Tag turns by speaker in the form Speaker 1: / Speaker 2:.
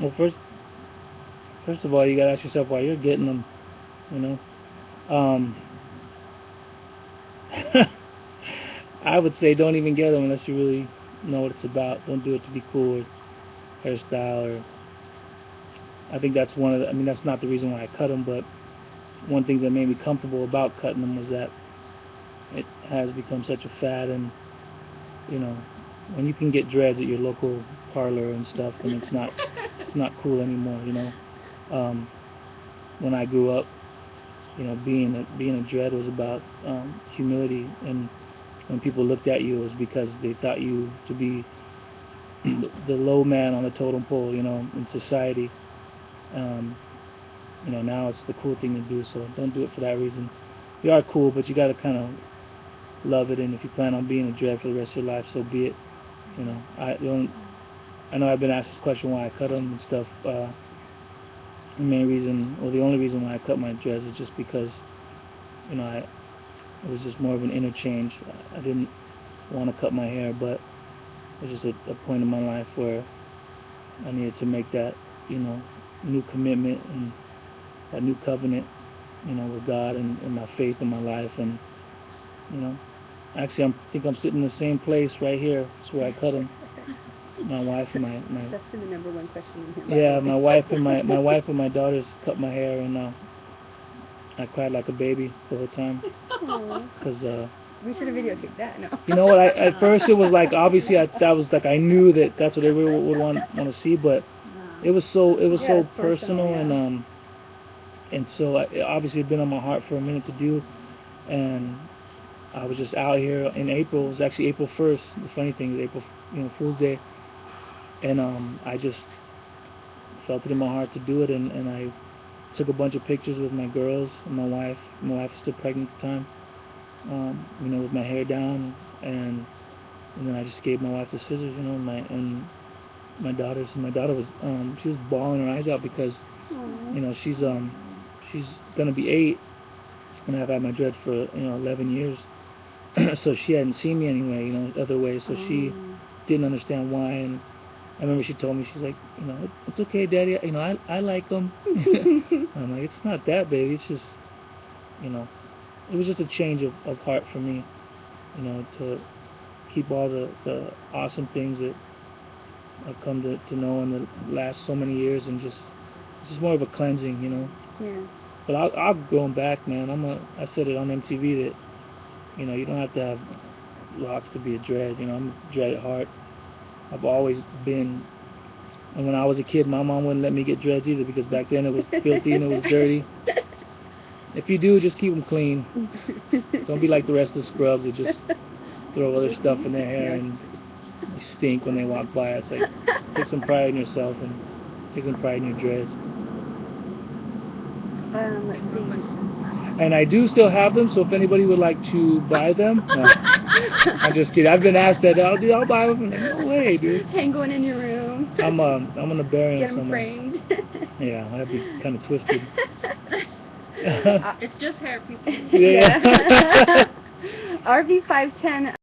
Speaker 1: Well, first of all, you gotta ask yourself why you're getting them. You know. Um, I would say don't even get them unless you really know what it's about. Don't do it to be cool or hairstyle or. I think that's one of the. I mean, that's not the reason why I cut them, but one thing that made me comfortable about cutting them was that it has become such a fad, and you know, when you can get dreads at your local parlor and stuff, and it's not cool anymore. You know, when I grew up, you know, being a dread was about humility, and when people looked at you, it was because they thought you to be the low man on the totem pole, you know, in society. Um, you know, now it's the cool thing to do, so don't do it for that reason. You are cool, but you got to kind of love it, and if you plan on being a dread for the rest of your life, so be it. You know, I know I've been asked this question why I cut them and stuff. The main reason, or the only reason why I cut my dreads is just because, you know, it was just more of an interchange. I didn't want to cut my hair, but it was just a point in my life where I needed to make that, you know, new commitment and that new covenant, you know, with God and my faith in my life. And, you know, actually I think I'm sitting in the same place right here. That's where I cut them. My wife and my
Speaker 2: that's been the number one question in
Speaker 1: yeah, my wife and my wife and my daughters cut my hair, and I cried like a baby the whole time. Because
Speaker 2: we should have videotaped that. No.
Speaker 1: you know what? At first it was like obviously that was like I knew that's what everyone would want to see, but it was so personal,
Speaker 2: yeah.
Speaker 1: and so obviously it had been on my heart for a minute to do, and I was just out here in April. It was actually April 1st. The funny thing is April, you know, Fool's Day. And I just felt it in my heart to do it, and I took a bunch of pictures with my girls and my wife. My wife was still pregnant at the time, you know, with my hair down, and then I just gave my wife the scissors, you know, and my daughters. And my daughter was she was bawling her eyes out because you know she's gonna be 8, and I've had my dreads for 11 years, so she hadn't seen me anyway, you know, other ways, so she didn't understand why. And I remember she told me, she's like, you know, it's okay, Daddy, you know, I like them. I'm like, it's not that, baby, it's just, you know, it was just a change of heart for me, you know, to keep all the awesome things that I've come to know in the last so many years, and it's just more of a cleansing, you know.
Speaker 2: Yeah.
Speaker 1: But I'll go them back, man. I said it on MTV that, you know, you don't have to have locks to be a dread, you know, I'm a dread at heart. I've always been, and when I was a kid, my mom wouldn't let me get dreads either because back then it was filthy and it was dirty. If you do, just keep them clean. Don't be like the rest of the scrubs that just throw other stuff in their hair and they stink when they walk by. It's like, take some pride in yourself and take some pride in your dreads.
Speaker 2: Let's see.
Speaker 1: And I do still have them, so if anybody would like to buy them, no, I'm just kidding. I've been asked that. I'll buy them. I'm like, no way, dude.
Speaker 2: Hang one in your room.
Speaker 1: I'm gonna bury them somewhere.
Speaker 2: Get them framed.
Speaker 1: Yeah, that'd be kind of twisted.
Speaker 3: It's just hair, people.
Speaker 1: Yeah.
Speaker 2: RV510.